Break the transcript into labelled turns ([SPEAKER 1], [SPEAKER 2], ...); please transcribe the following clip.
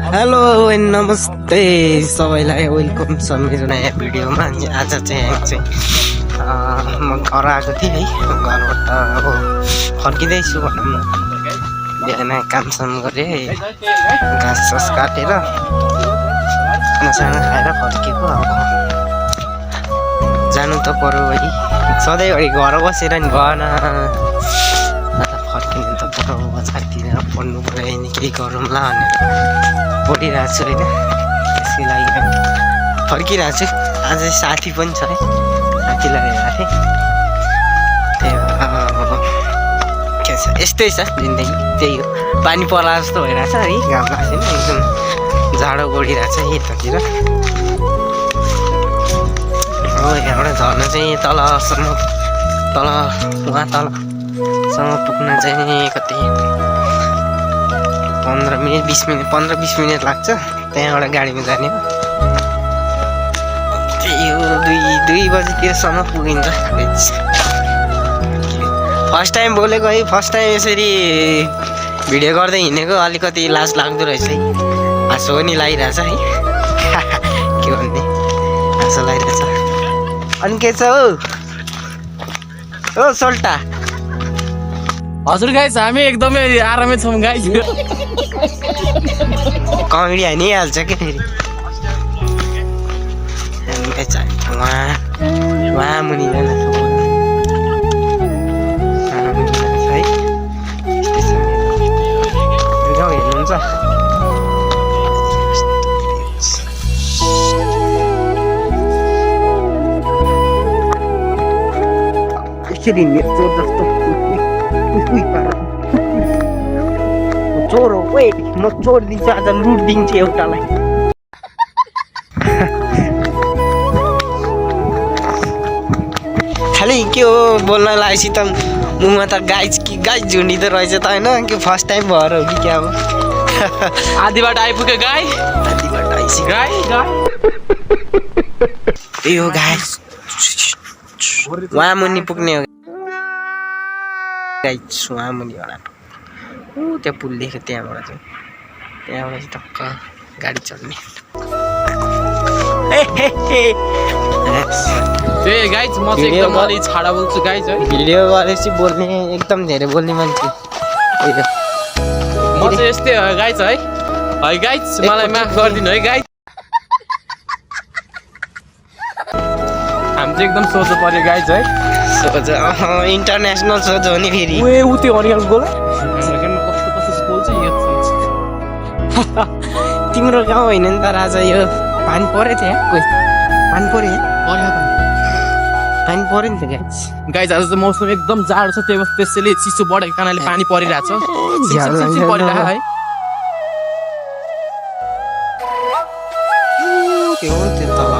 [SPEAKER 1] Hello नमस्ते सबैलाई welcome छ मेरो नयाँ भिडियोमा। आज चाहिँ म घर आएको थिएँ है, घरबाट अब फर्किँदैछु भनौँ न। बिहान कामसाम गरेँ, घाँस सास काटेर खानासाना खाएर फर्केको। अब जानु त पर्यो है, सधैँभरि घर बसेर नि भएन, फर्किनु त पर्यो। बजारतिर पढ्नु पर्यो, नि केही गरौँला भनेर पढिरहेको छु होइन। त्यसकै लागि फर्किरहेको छु। आज साथी पनि छ है, साथीलाई हेरेको थिएँ। त्यही के छ, यस्तै छ जिन्दगी, त्यही हो। पानी पर्ला जस्तो भइरहेछ है, घाम लाग्छ नि, एकदम जाडो गडिरहेछ यतातिर। हो यहाँबाट झर्न चाहिँ तलसम्म, उहाँ तलसम्म पुग्न चाहिँ कति 15-20 मिनट लाग्छ। त्यहाँबाट गाडीमा जाने हो। त्यही हो, 2 बजीतिरसम्म पुगिन्छ। फर्स्ट टाइम बोलेको है, फर्स्ट टाइम यसरी भिडियो गर्दै हिँडेको, अलिकति लाज लाग्दो रहेछ है। हाँसो पनि लागिरहेछ है, के भन्ने, हाँसो लागिरहेछ। अनि के छ हो सोल्टा?
[SPEAKER 2] हजुर गाइस, हामी एकदमै आरामै छौँ गाइस।
[SPEAKER 1] कमेडी हानिहाल्छ क्या फेरि। उहाँ मुनि जान्छ है, गाउँ हेर्नुहुन्छ। यसरी चोर जस्तो चोर हो, वेट म चोर दिन्छु आज, लुट दिन्छु एउटालाई। खालि के हो बोल्न लागेपछि त मुखमा त गाइज झुन्डिँदो रहेछ त होइन। के फर्स्ट टाइम भएर हो कि क्या हो?
[SPEAKER 2] आधीबाट आइपुग्यो गाई,
[SPEAKER 1] आधीबाट आइसक्यो
[SPEAKER 2] गाई।
[SPEAKER 1] त्यही हो गाइज, उहाँ मुनि पुग्ने हो गाइज, उहाँ मुनिबाट। त्यो पुल देख्यो, त्यहाँबाट चाहिँ टक्क गाडी चढ्ने।
[SPEAKER 2] ए गाइस, म चाहिँ एकदम अलि छाडा बोल्छु गाइस है।
[SPEAKER 1] भिडियो गरेपछि बोल्ने, एकदम धेरै बोल्ने मान्छे।
[SPEAKER 2] म चाहिँ यस्तै हो गाइस है। है गाइस, मलाई माफ गरिदिनु है गाइस। हामी चाहिँ एकदम सोझो पर्यो गाइस है।
[SPEAKER 1] सोझो, इन्टरनेसनल सोझो हो नि फेरि।
[SPEAKER 2] ऊ त्यो हरियाल गोल कस्तो बोल्छ यो।
[SPEAKER 1] तिम्रो गाउँ होइन नि त राजा, यो पानी पऱ्यो त्यहाँ? कोही पानी पऱ्यो पानी पऱ्यो नि त गाइस।
[SPEAKER 2] गाइस, आज त मौसम एकदम जाडो छ, त्यसैले चिसो बढेको कारणले पानी परिरहेछ है।
[SPEAKER 1] त्यो तल